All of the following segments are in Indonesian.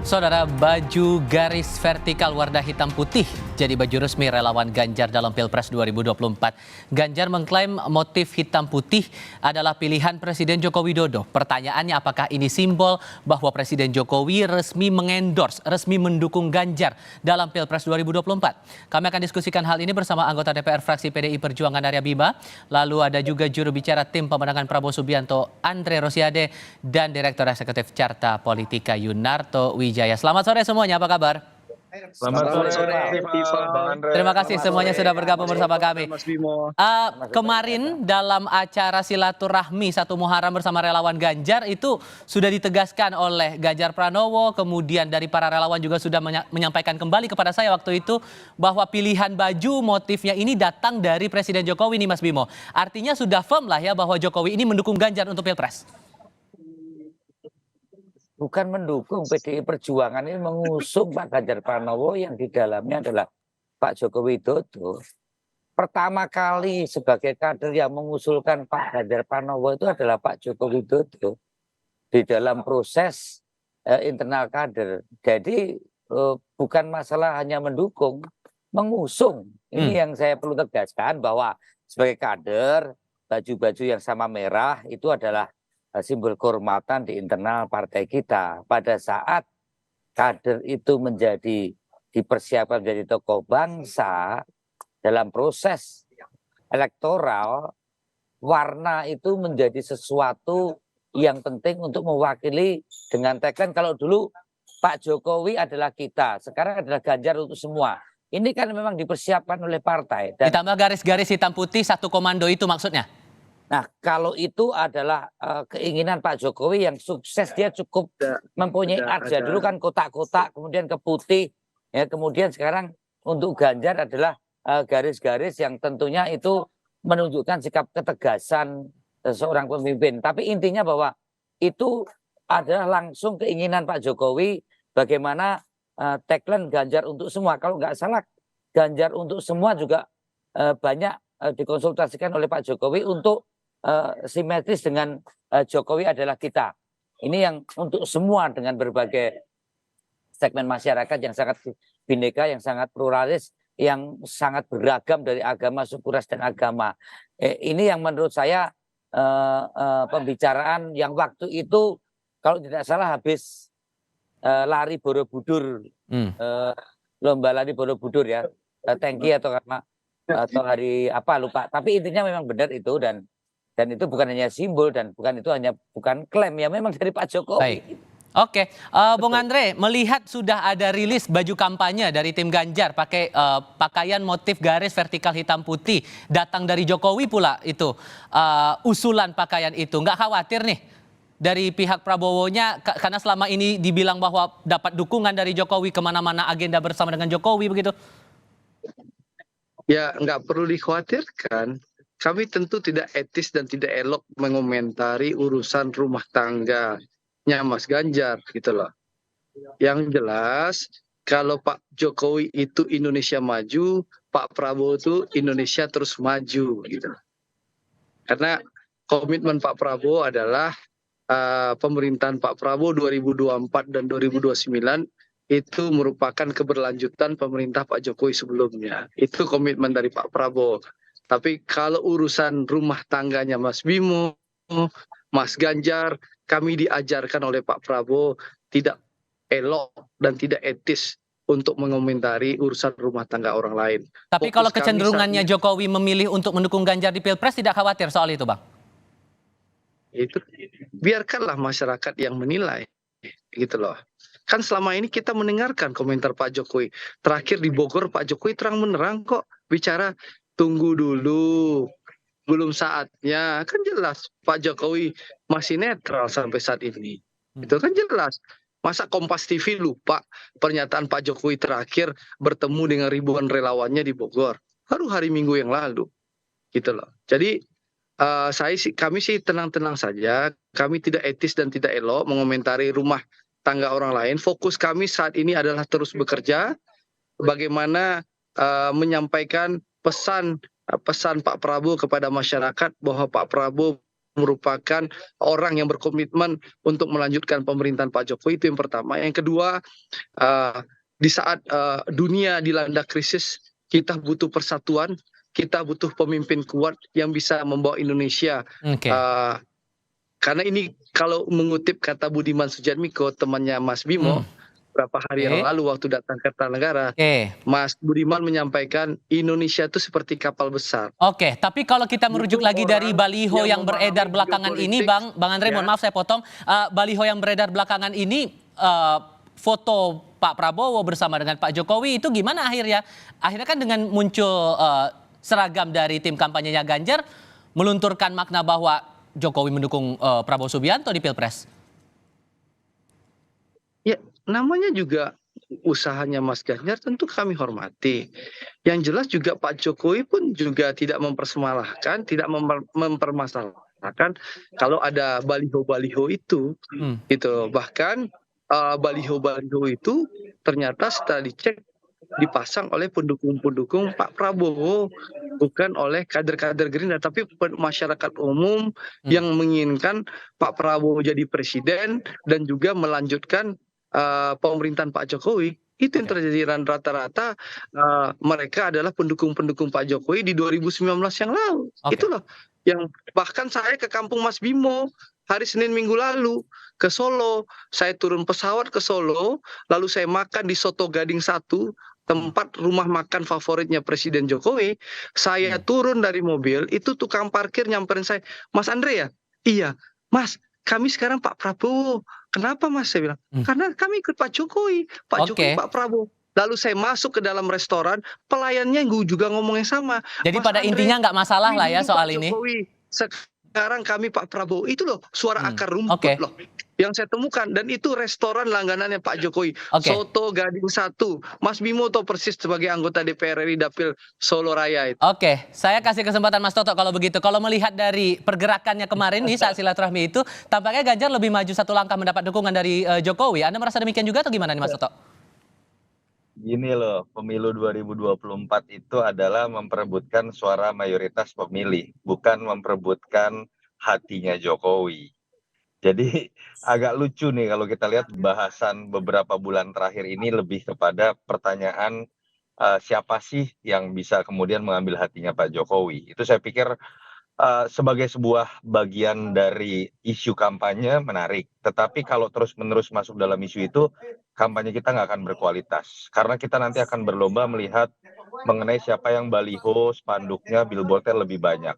Saudara, baju garis vertikal warna hitam putih jadi baju resmi relawan Ganjar dalam Pilpres 2024. Ganjar mengklaim motif hitam putih adalah pilihan Presiden Joko Widodo. Pertanyaannya, apakah ini simbol bahwa Presiden Jokowi resmi mengendorse, resmi mendukung Ganjar dalam Pilpres 2024? Kami akan diskusikan hal ini bersama anggota DPR fraksi PDI Perjuangan Arya Bima. Lalu ada juga juru bicara tim pemenangan Prabowo Subianto Andre Rosiade dan Direktur Eksekutif Carta Politika Yunarto Wijaya. Selamat sore semuanya, apa kabar? Selamat sore, Bang Andre. Terima kasih semuanya sudah bergabung bersama kami. Mas Bimo. Kemarin dalam acara silaturahmi 1 Muharram bersama relawan Ganjar itu sudah ditegaskan oleh Ganjar Pranowo, kemudian dari para relawan juga sudah menyampaikan kembali kepada saya waktu itu bahwa pilihan baju motifnya ini datang dari Presiden Jokowi nih Mas Bimo. Artinya sudah firm lah ya bahwa Jokowi ini mendukung Ganjar untuk Pilpres. Bukan mendukung, PDI Perjuangan ini mengusung Pak Ganjar Pranowo yang di dalamnya adalah Pak Joko Widodo. Pertama kali sebagai kader yang mengusulkan Pak Ganjar Pranowo itu adalah Pak Joko Widodo di dalam proses internal kader. Jadi bukan masalah hanya mendukung, mengusung. Ini yang saya perlu tegaskan bahwa sebagai kader, baju-baju yang sama merah itu adalah simbol kehormatan di internal partai kita. Pada saat kader itu dipersiapkan menjadi tokoh bangsa dalam proses elektoral, warna itu menjadi sesuatu yang penting untuk mewakili dengan tagline kalau dulu Pak Jokowi adalah kita, sekarang adalah Ganjar untuk semua. Ini kan memang dipersiapkan oleh partai. Dan ditambah garis-garis hitam putih satu komando itu maksudnya? Nah, kalau itu adalah keinginan Pak Jokowi yang sukses, dia cukup mempunyai aja. Dulu kan kotak-kotak, kemudian ke putih, ya, kemudian sekarang untuk Ganjar adalah garis-garis yang tentunya itu menunjukkan sikap ketegasan seorang pemimpin. Tapi intinya bahwa itu adalah langsung keinginan Pak Jokowi bagaimana tagline Ganjar untuk semua. Kalau nggak salah, Ganjar untuk semua juga banyak dikonsultasikan oleh Pak Jokowi untuk simetris dengan Jokowi adalah kita. Ini yang untuk semua dengan berbagai segmen masyarakat yang sangat bineka, yang sangat pluralis, yang sangat beragam dari agama, suku, ras, dan agama. Ini yang menurut saya pembicaraan yang waktu itu kalau tidak salah habis lari Borobudur, lomba lari Borobudur ya, tangki atau hari apa lupa. Tapi intinya memang benar itu dan itu bukan hanya simbol dan bukan klaim ya, memang dari Pak Jokowi. Baik. Oke, Bung Andre, melihat sudah ada rilis baju kampanye dari tim Ganjar pakai pakaian motif garis vertikal hitam putih, datang dari Jokowi pula itu usulan pakaian itu, nggak khawatir nih dari pihak Prabowo-nya karena selama ini dibilang bahwa dapat dukungan dari Jokowi kemana-mana agenda bersama dengan Jokowi begitu? Ya, nggak perlu dikhawatirkan. Kami tentu tidak etis dan tidak elok mengomentari urusan rumah tangganya Mas Ganjar gitu loh. Yang jelas kalau Pak Jokowi itu Indonesia maju, Pak Prabowo itu Indonesia terus maju gitu. Karena komitmen Pak Prabowo adalah pemerintahan Pak Prabowo 2024 dan 2029 itu merupakan keberlanjutan pemerintah Pak Jokowi sebelumnya. Itu komitmen dari Pak Prabowo. Tapi kalau urusan rumah tangganya Mas Bimo, Mas Ganjar, kami diajarkan oleh Pak Prabowo tidak elok dan tidak etis untuk mengomentari urusan rumah tangga orang lain. Tapi kalau kecenderungannya Jokowi memilih untuk mendukung Ganjar di Pilpres, tidak khawatir soal itu, Bang? Itu biarkanlah masyarakat yang menilai, gitu loh. Kan selama ini kita mendengarkan komentar Pak Jokowi. Terakhir di Bogor Pak Jokowi terang menerang kok bicara tunggu dulu, belum saatnya. Kan jelas Pak Jokowi masih netral sampai saat ini. Itu kan jelas. Masa Kompas TV lupa pernyataan Pak Jokowi terakhir bertemu dengan ribuan relawannya di Bogor. Baru hari Minggu yang lalu. Gitu loh. Jadi kami sih tenang-tenang saja. Kami tidak etis dan tidak elok mengomentari rumah tangga orang lain. Fokus kami saat ini adalah terus bekerja. Bagaimana menyampaikan pesan Pak Prabowo kepada masyarakat bahwa Pak Prabowo merupakan orang yang berkomitmen untuk melanjutkan pemerintahan Pak Jokowi, itu yang pertama. Yang kedua, di saat dunia dilanda krisis, kita butuh persatuan, kita butuh pemimpin kuat yang bisa membawa Indonesia. Oke. Karena ini kalau mengutip kata Budiman Sujatmiko, temannya Mas Bimo, beberapa hari yang lalu waktu datang ke Kertanegara, Mas Budiman menyampaikan Indonesia itu seperti kapal besar. Oke, tapi kalau kita merujuk lagi dari baliho yang beredar belakangan ini, Bang Andre, mohon maaf saya potong, baliho yang beredar belakangan ini, foto Pak Prabowo bersama dengan Pak Jokowi itu gimana akhirnya? Akhirnya kan dengan muncul seragam dari tim kampanyenya Ganjar, melunturkan makna bahwa Jokowi mendukung Prabowo Subianto di Pilpres. Ya, namanya juga usahanya Mas Ganjar, tentu kami hormati. Yang jelas juga Pak Jokowi pun juga tidak mempermasalahkan, tidak mempermasalahkan kalau ada baliho-baliho itu. Gitu. Bahkan baliho-baliho itu ternyata setelah dicek dipasang oleh pendukung-pendukung Pak Prabowo, bukan oleh kader-kader Gerindra, tapi masyarakat umum yang menginginkan Pak Prabowo jadi presiden dan juga melanjutkan pemerintahan Pak Jokowi. Itu yang terjadi, dan rata-rata mereka adalah pendukung-pendukung Pak Jokowi di 2019 yang lalu. Itulah yang bahkan saya ke kampung Mas Bimo hari Senin minggu lalu ke Solo, saya turun pesawat ke Solo, lalu saya makan di Soto Gading 1, tempat rumah makan favoritnya Presiden Jokowi. Saya turun dari mobil, itu tukang parkir nyamperin saya, Mas Andre ya? Iya, Mas, kami sekarang Pak Prabowo. Kenapa Mas? Saya bilang, karena kami ikut Pak Jokowi. Pak Jokowi, Pak Prabowo. Lalu saya masuk ke dalam restoran, pelayannya juga ngomong yang sama. Jadi pada intinya nggak masalah lah ya soal ini. Sekarang kami Pak Prabowo, itu loh suara akar rumput loh yang saya temukan, dan itu restoran langganannya Pak Jokowi. Soto Gading 1. Mas Bimo tahu persis sebagai anggota DPR RI Dapil Solo Raya itu. Oke, saya kasih kesempatan Mas Toto kalau begitu. Kalau melihat dari pergerakannya kemarin nih saat silaturahmi itu, tampaknya Ganjar lebih maju satu langkah mendapat dukungan dari Jokowi. Anda merasa demikian juga atau gimana nih Mas Toto? Gini loh, pemilu 2024 itu adalah memperebutkan suara mayoritas pemilih, bukan memperebutkan hatinya Jokowi. Jadi agak lucu nih kalau kita lihat bahasan beberapa bulan terakhir ini lebih kepada pertanyaan siapa sih yang bisa kemudian mengambil hatinya Pak Jokowi. Itu saya pikir sebagai sebuah bagian dari isu kampanye menarik. Tetapi kalau terus-menerus masuk dalam isu itu, kampanye kita nggak akan berkualitas. Karena kita nanti akan berlomba melihat mengenai siapa yang baliho, spanduknya, billboardnya lebih banyak.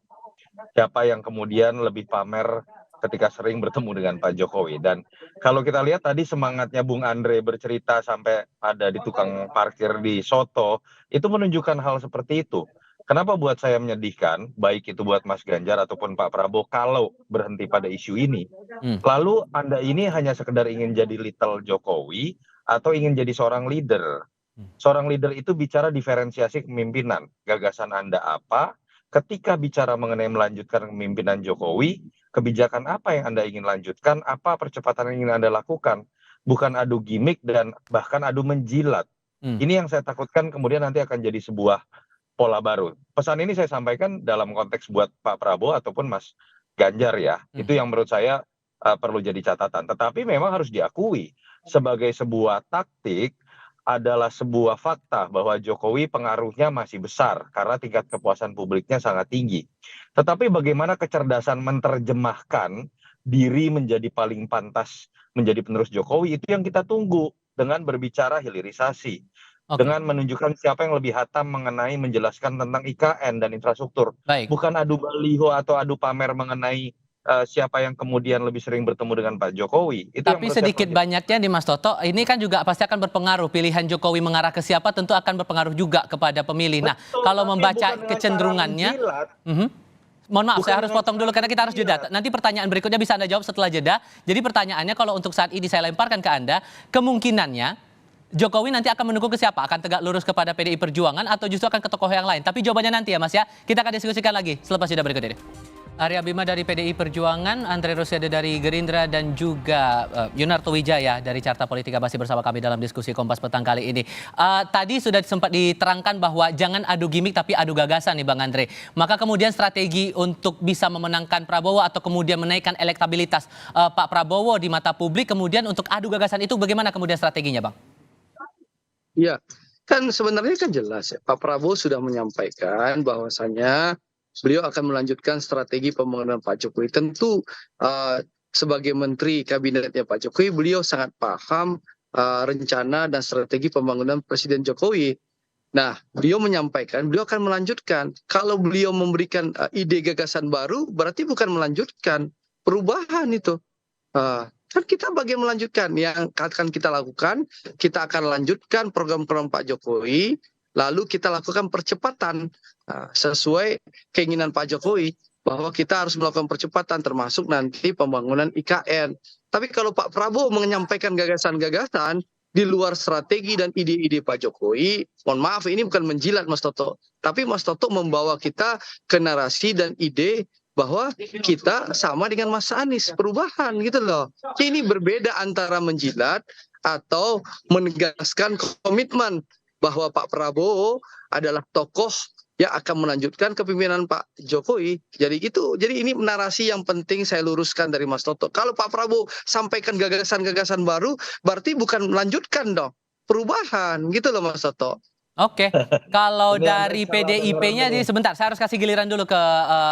Siapa yang kemudian lebih pamer ketika sering bertemu dengan Pak Jokowi. Dan kalau kita lihat tadi semangatnya Bung Andre bercerita sampai ada di tukang parkir di Soto, itu menunjukkan hal seperti itu. Kenapa buat saya menyedihkan, baik itu buat Mas Ganjar ataupun Pak Prabowo, kalau berhenti pada isu ini. Lalu Anda ini hanya sekedar ingin jadi little Jokowi atau ingin jadi seorang leader. Seorang leader itu bicara diferensiasi kepemimpinan. Gagasan Anda apa? Ketika bicara mengenai melanjutkan kepemimpinan Jokowi, kebijakan apa yang Anda ingin lanjutkan, apa percepatan yang ingin Anda lakukan, bukan adu gimmick dan bahkan adu menjilat. Ini yang saya takutkan kemudian nanti akan jadi sebuah pola baru. Pesan ini saya sampaikan dalam konteks buat Pak Prabowo ataupun Mas Ganjar ya. Itu yang menurut saya perlu jadi catatan. Tetapi memang harus diakui sebagai sebuah taktik, adalah sebuah fakta bahwa Jokowi pengaruhnya masih besar karena tingkat kepuasan publiknya sangat tinggi. Tetapi bagaimana kecerdasan menerjemahkan diri menjadi paling pantas menjadi penerus Jokowi, itu yang kita tunggu dengan berbicara hilirisasi. Dengan menunjukkan siapa yang lebih hatam mengenai menjelaskan tentang IKN dan infrastruktur. Bukan adu baliho atau adu pamer mengenai siapa yang kemudian lebih sering bertemu dengan Pak Jokowi. Itu tapi sedikit banyaknya nih Mas Toto, ini kan juga pasti akan berpengaruh. Pilihan Jokowi mengarah ke siapa tentu akan berpengaruh juga kepada pemilih. Betul, nah, kalau membaca kecenderungannya, mohon maaf, saya harus potong dulu karena kita harus jeda. Nanti pertanyaan berikutnya bisa Anda jawab setelah jeda. Jadi pertanyaannya kalau untuk saat ini saya lemparkan ke Anda, kemungkinannya Jokowi nanti akan mendukung ke siapa? Akan tegak lurus kepada PDI Perjuangan atau justru akan ke tokoh yang lain? Tapi jawabannya nanti ya Mas ya. Kita akan diskusikan lagi selepas jeda berikut ini. Arya Bima dari PDI Perjuangan, Andre Rosiade dari Gerindra, dan juga Yunarto Wijaya dari Carta Politika masih bersama kami dalam diskusi Kompas Petang kali ini. Tadi sudah sempat diterangkan bahwa jangan adu gimmick tapi adu gagasan nih Bang Andre. Maka kemudian strategi untuk bisa memenangkan Prabowo atau kemudian menaikkan elektabilitas Pak Prabowo di mata publik, kemudian untuk adu gagasan itu bagaimana kemudian strateginya Bang? Ya, kan sebenarnya kan jelas ya, Pak Prabowo sudah menyampaikan bahwasannya beliau akan melanjutkan strategi pembangunan Pak Jokowi. Tentu sebagai menteri kabinetnya Pak Jokowi, beliau sangat paham rencana dan strategi pembangunan Presiden Jokowi. Nah, beliau menyampaikan, beliau akan melanjutkan. Kalau beliau memberikan ide gagasan baru, berarti bukan melanjutkan, perubahan itu. Kan kita bagian melanjutkan yang akan kita lakukan, kita akan lanjutkan program-program Pak Jokowi, lalu kita lakukan percepatan sesuai keinginan Pak Jokowi bahwa kita harus melakukan percepatan termasuk nanti pembangunan IKN. Tapi kalau Pak Prabowo menyampaikan gagasan-gagasan di luar strategi dan ide-ide Pak Jokowi, mohon maaf ini bukan menjilat Mas Toto, tapi Mas Toto membawa kita ke narasi dan ide bahwa kita sama dengan Mas Anies, perubahan gitu loh. Ini berbeda antara menjilat atau menegaskan komitmen bahwa Pak Prabowo adalah tokoh yang akan melanjutkan kepemimpinan Pak Jokowi. Jadi ini narasi yang penting saya luruskan dari Mas Toto. Kalau Pak Prabowo sampaikan gagasan-gagasan baru, berarti bukan melanjutkan dong, perubahan gitu loh Mas Toto. Oke, kalau Ini dari Anda salah PDIP-nya, dengar jadi sebentar, saya harus kasih giliran dulu ke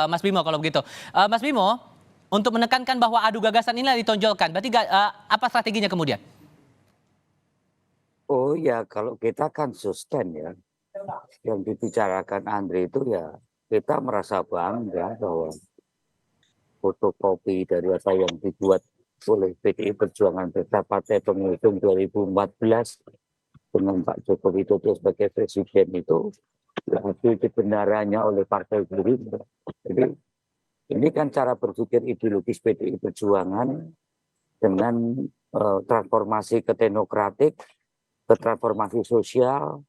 Mas Bimo kalau begitu. Mas Bimo, untuk menekankan bahwa adu gagasan inilah ditonjolkan, berarti apa strateginya kemudian? Oh ya, kalau kita kan sustain ya, yang dibicarakan Andre itu ya kita merasa bangga bahwa fotokopi dari apa yang dibuat oleh PDI Perjuangan beserta Partai Pengusung 2014 dengan Pak Joko Widodo sebagai presiden itu hasil kebenarannya oleh Partai Gerindra. Jadi ini kan cara berpikir ideologis PDI Perjuangan dengan transformasi ke teknokratik, ke transformasi sosial,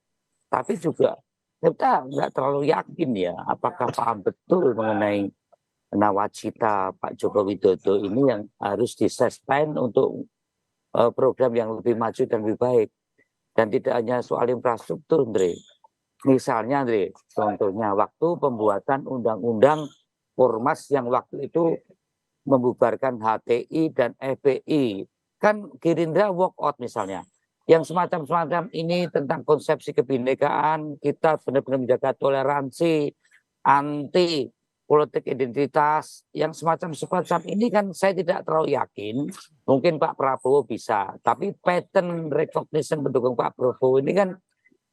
tapi juga kita nggak terlalu yakin ya apakah paham betul mengenai nawacita Pak Joko Widodo ini yang harus disuspend untuk program yang lebih maju dan lebih baik. Dan tidak hanya soal infrastruktur, Andre. Misalnya, Andre, contohnya waktu pembuatan undang-undang Ormas yang waktu itu membubarkan HTI dan FPI. Kan Gerindra walk out misalnya. Yang semacam-semacam ini tentang konsepsi kebinekaan, kita benar-benar menjaga toleransi, anti politik identitas, yang semacam-semacam ini kan saya tidak terlalu yakin. Mungkin Pak Prabowo bisa, tapi pattern recognition pendukung Pak Prabowo ini kan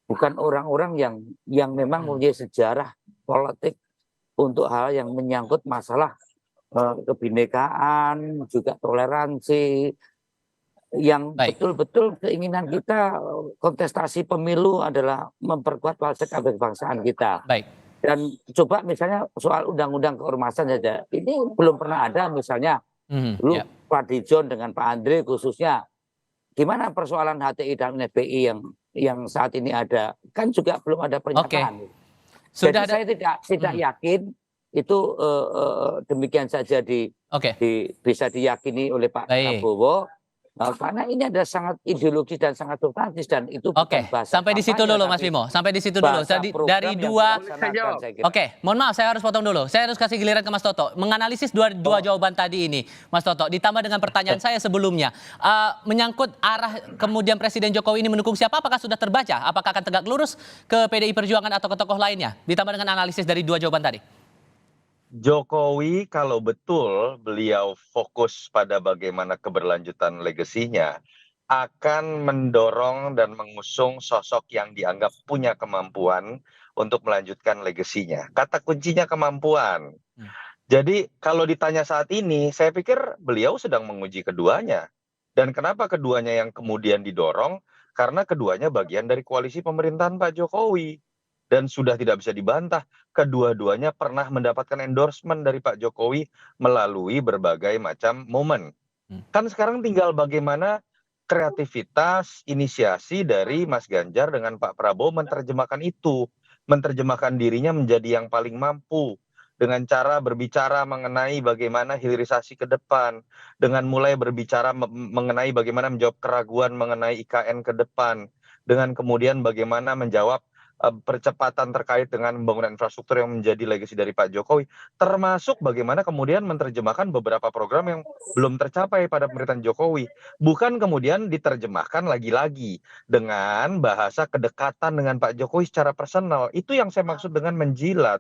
bukan orang-orang yang memang mempunyai sejarah politik untuk hal yang menyangkut masalah kebinekaan, juga toleransi, yang betul-betul keinginan kita kontestasi pemilu adalah memperkuat watak kebangsaan kita. Baik. Dan coba misalnya soal undang-undang keormasan saja, ini belum pernah ada misalnya dulu Pak Dijon dengan Pak Andre khususnya, gimana persoalan HTI dan FPI yang saat ini ada, kan juga belum ada pernyataan. Jadi saya tidak yakin itu demikian saja bisa diyakini oleh Pak Prabowo. Karena ini ada sangat ideologis dan sangat substantif dan itu bukan bahasa. Sampai di situ dulu Mas Bimo, sampai di situ dulu. Dari dua. Oke, mohon maaf saya harus potong dulu. Saya harus kasih giliran ke Mas Toto. Menganalisis dua jawaban tadi ini, Mas Toto. Ditambah dengan pertanyaan saya sebelumnya, menyangkut arah kemudian Presiden Jokowi ini mendukung siapa? Apakah sudah terbaca? Apakah akan tegak lurus ke PDI Perjuangan atau ke tokoh lainnya? Ditambah dengan analisis dari dua jawaban tadi. Jokowi kalau betul beliau fokus pada bagaimana keberlanjutan legasinya, akan mendorong dan mengusung sosok yang dianggap punya kemampuan untuk melanjutkan legasinya. Kata kuncinya kemampuan. Jadi kalau ditanya saat ini, saya pikir beliau sedang menguji keduanya. Dan kenapa keduanya yang kemudian didorong? Karena keduanya bagian dari koalisi pemerintahan Pak Jokowi. Dan sudah tidak bisa dibantah, kedua-duanya pernah mendapatkan endorsement dari Pak Jokowi melalui berbagai macam momen. Kan sekarang tinggal bagaimana kreativitas, inisiasi dari Mas Ganjar dengan Pak Prabowo menerjemahkan itu. Menerjemahkan dirinya menjadi yang paling mampu dengan cara berbicara mengenai bagaimana hilirisasi ke depan, dengan mulai berbicara mengenai bagaimana menjawab keraguan mengenai IKN ke depan, dengan kemudian bagaimana menjawab percepatan terkait dengan pembangunan infrastruktur yang menjadi legasi dari Pak Jokowi, termasuk bagaimana kemudian menerjemahkan beberapa program yang belum tercapai pada pemerintahan Jokowi, bukan kemudian diterjemahkan lagi-lagi dengan bahasa kedekatan dengan Pak Jokowi secara personal. Itu yang saya maksud dengan menjilat.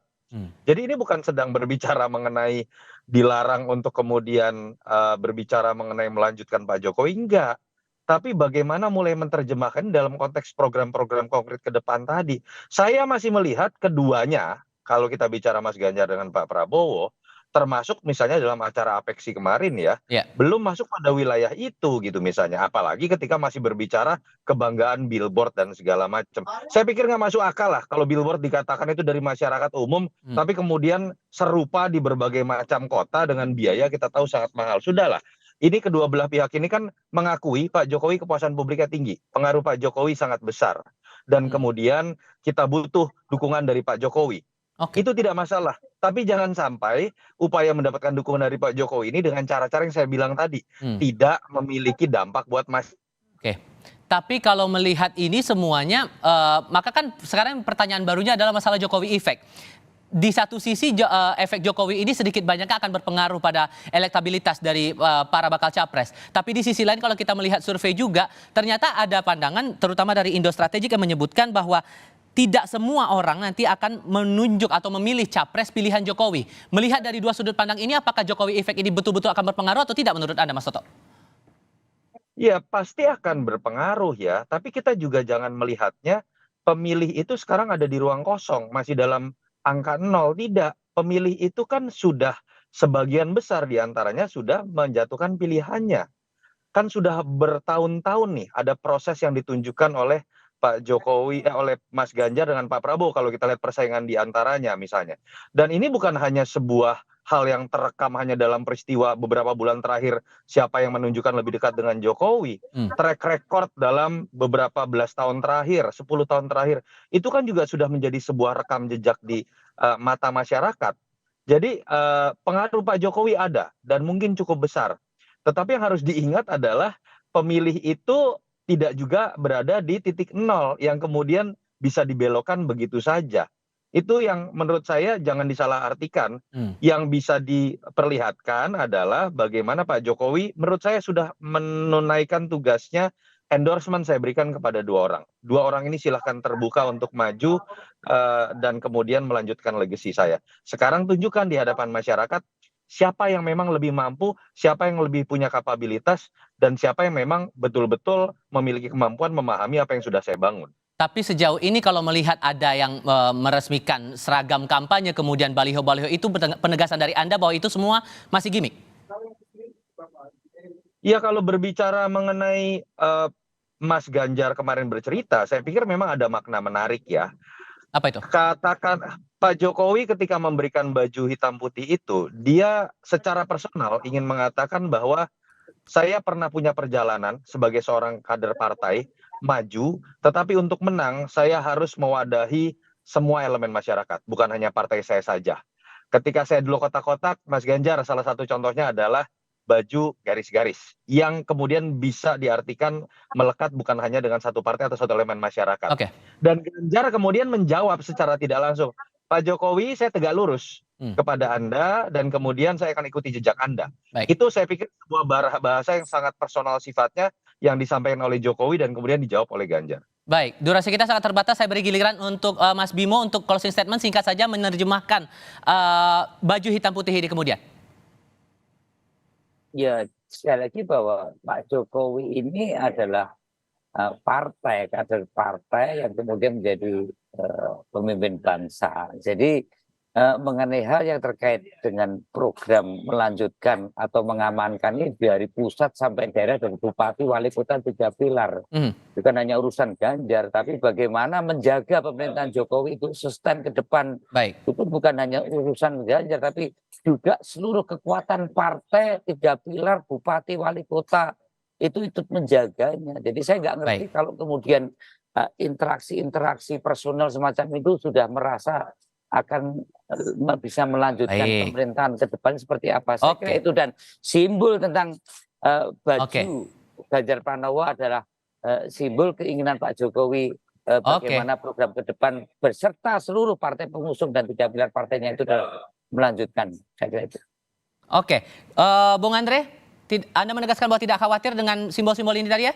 Jadi ini bukan sedang berbicara mengenai dilarang untuk kemudian berbicara mengenai melanjutkan Pak Jokowi, enggak. Tapi bagaimana mulai menerjemahkan dalam konteks program-program konkret ke depan tadi. Saya masih melihat keduanya, kalau kita bicara Mas Ganjar dengan Pak Prabowo, termasuk misalnya dalam acara Apeksi kemarin ya, Ya. belum masuk pada wilayah itu gitu misalnya. Apalagi ketika masih berbicara kebanggaan billboard dan segala macam. Saya pikir nggak masuk akal lah kalau billboard dikatakan itu dari masyarakat umum, tapi kemudian serupa di berbagai macam kota dengan biaya kita tahu sangat mahal. Sudahlah. Ini kedua belah pihak ini kan mengakui Pak Jokowi kepuasan publiknya tinggi, pengaruh Pak Jokowi sangat besar, dan kemudian kita butuh dukungan dari Pak Jokowi. Oke. Itu tidak masalah, tapi jangan sampai upaya mendapatkan dukungan dari Pak Jokowi ini dengan cara-cara yang saya bilang tadi, tidak memiliki dampak buat Oke. Tapi kalau melihat ini semuanya, maka kan sekarang pertanyaan barunya adalah masalah Jokowi Effect. Di satu sisi efek Jokowi ini sedikit banyak akan berpengaruh pada elektabilitas dari para bakal capres. Tapi di sisi lain kalau kita melihat survei juga, ternyata ada pandangan terutama dari Indo Strategik yang menyebutkan bahwa tidak semua orang nanti akan menunjuk atau memilih capres pilihan Jokowi. Melihat dari dua sudut pandang ini, apakah Jokowi Effect ini betul-betul akan berpengaruh atau tidak menurut Anda, Mas Toto? Ya, pasti akan berpengaruh ya. Tapi kita juga jangan melihatnya pemilih itu sekarang ada di ruang kosong, masih dalam angka nol. Tidak, pemilih itu kan sudah sebagian besar diantaranya sudah menjatuhkan pilihannya. Kan sudah bertahun-tahun nih ada proses yang ditunjukkan oleh Pak Jokowi, oleh Mas Ganjar dengan Pak Prabowo kalau kita lihat persaingan di antaranya misalnya. Dan ini bukan hanya sebuah hal yang terekam hanya dalam peristiwa beberapa bulan terakhir siapa yang menunjukkan lebih dekat dengan Jokowi. Track record dalam beberapa belas tahun terakhir, 10 tahun terakhir, itu kan juga sudah menjadi sebuah rekam jejak di mata masyarakat. Jadi pengaruh Pak Jokowi ada dan mungkin cukup besar. Tetapi yang harus diingat adalah pemilih itu tidak juga berada di titik nol yang kemudian bisa dibelokkan begitu saja. Itu yang menurut saya jangan disalahartikan. Yang bisa diperlihatkan adalah bagaimana Pak Jokowi menurut saya sudah menunaikan tugasnya. Endorsement saya berikan kepada dua orang. Dua orang ini silahkan terbuka untuk maju dan kemudian melanjutkan legasi saya. Sekarang tunjukkan di hadapan masyarakat siapa yang memang lebih mampu, siapa yang lebih punya kapabilitas, dan siapa yang memang betul-betul memiliki kemampuan memahami apa yang sudah saya bangun. Tapi sejauh ini kalau melihat ada yang meresmikan seragam kampanye, kemudian baliho-baliho itu penegasan dari Anda bahwa itu semua masih gimmick? Ya kalau berbicara mengenai Mas Ganjar kemarin bercerita, saya pikir memang ada makna menarik ya. Apa itu? Katakan Pak Jokowi ketika memberikan baju hitam putih itu, dia secara personal ingin mengatakan bahwa saya pernah punya perjalanan sebagai seorang kader partai, maju, tetapi untuk menang saya harus mewadahi semua elemen masyarakat, bukan hanya partai saya saja. Ketika saya dulu kotak-kotak, Mas Ganjar salah satu contohnya adalah baju garis-garis yang kemudian bisa diartikan melekat bukan hanya dengan satu partai atau satu elemen masyarakat. Oke. Dan Ganjar kemudian menjawab secara tidak langsung, Pak Jokowi saya tegak lurus kepada Anda dan kemudian saya akan ikuti jejak Anda. Baik. Itu saya pikir sebuah bahasa yang sangat personal sifatnya yang disampaikan oleh Jokowi dan kemudian dijawab oleh Ganjar. Baik, durasi kita sangat terbatas. Saya beri giliran untuk Mas Bimo untuk closing statement singkat saja menerjemahkan baju hitam putih ini kemudian. Ya, sekali lagi bahwa Pak Jokowi ini adalah partai, kader partai yang kemudian menjadi pemimpin bangsa. Jadi mengenai hal yang terkait dengan program melanjutkan atau mengamankan ini dari pusat sampai daerah, dari bupati, wali kota, 3 pilar. Bukan hanya urusan Ganjar, tapi bagaimana menjaga pemerintahan Jokowi itu sustain ke depan. Baik. Itu bukan hanya urusan Ganjar, tapi juga seluruh kekuatan partai, 3 pilar, bupati, wali kota itu ikut menjaganya. Jadi saya nggak ngerti kalau kemudian interaksi-interaksi personal semacam itu sudah merasa akan bisa melanjutkan Baik. pemerintahan ke depan seperti apa. Saya kira Oke. itu, dan simbol tentang baju Oke. Ganjar Pranowo adalah simbol keinginan Pak Jokowi bagaimana program ke depan beserta seluruh partai pengusung dan 3 pilar partainya itu adalah melanjutkan. Saya kira itu. Oke, Bung Andre, Anda menegaskan bahwa tidak khawatir dengan simbol-simbol ini tadi ya?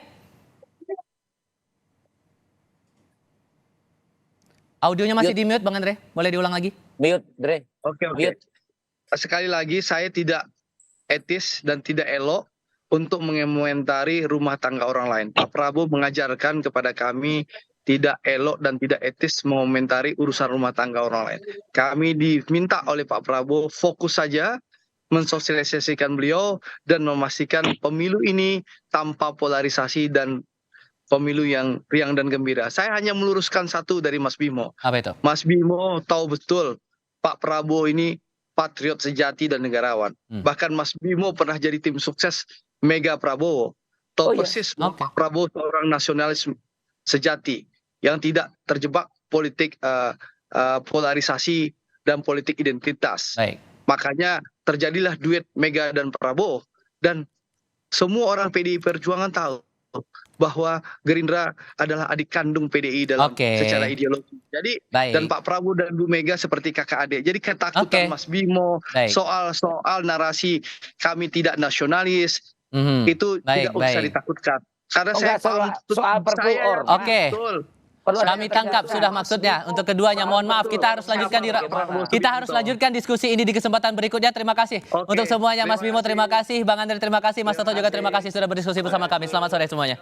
Audionya masih di mute, Bang Andre. Boleh diulang lagi? Mute, Dre. Oke. Mute. Sekali lagi saya tidak etis dan tidak elok untuk mengomentari rumah tangga orang lain. Pak Prabowo mengajarkan kepada kami tidak elok dan tidak etis mengomentari urusan rumah tangga orang lain. Kami diminta oleh Pak Prabowo fokus saja mensosialisasikan beliau dan memastikan pemilu ini tanpa polarisasi dan pemilu yang riang dan gembira. Saya hanya meluruskan satu dari Mas Bimo. Apa itu? Mas Bimo tahu betul Pak Prabowo ini patriot sejati dan negarawan. Bahkan Mas Bimo pernah jadi tim sukses Mega Prabowo. Tahu persis Pak Prabowo seorang nasionalis sejati yang tidak terjebak politik polarisasi dan politik identitas. Baik. Makanya terjadilah duet Mega dan Prabowo, dan semua orang PDI Perjuangan tahu bahwa Gerindra adalah adik kandung PDI dalam secara ideologi. Jadi dan Pak Prabowo dan Bu Mega seperti kakak adik. Jadi ketakutan Mas Bimo soal narasi kami tidak nasionalis itu tidak usah ditakutkan. Karena saya soal perpu Oke. Kami tangkap sudah maksudnya untuk keduanya. Mohon maaf, kita harus lanjutkan diskusi ini di kesempatan berikutnya. Terima kasih untuk semuanya. Mas Bimo terima kasih, Bang Andre terima kasih, Mas Toto juga terima kasih sudah berdiskusi bersama kami. Selamat sore semuanya.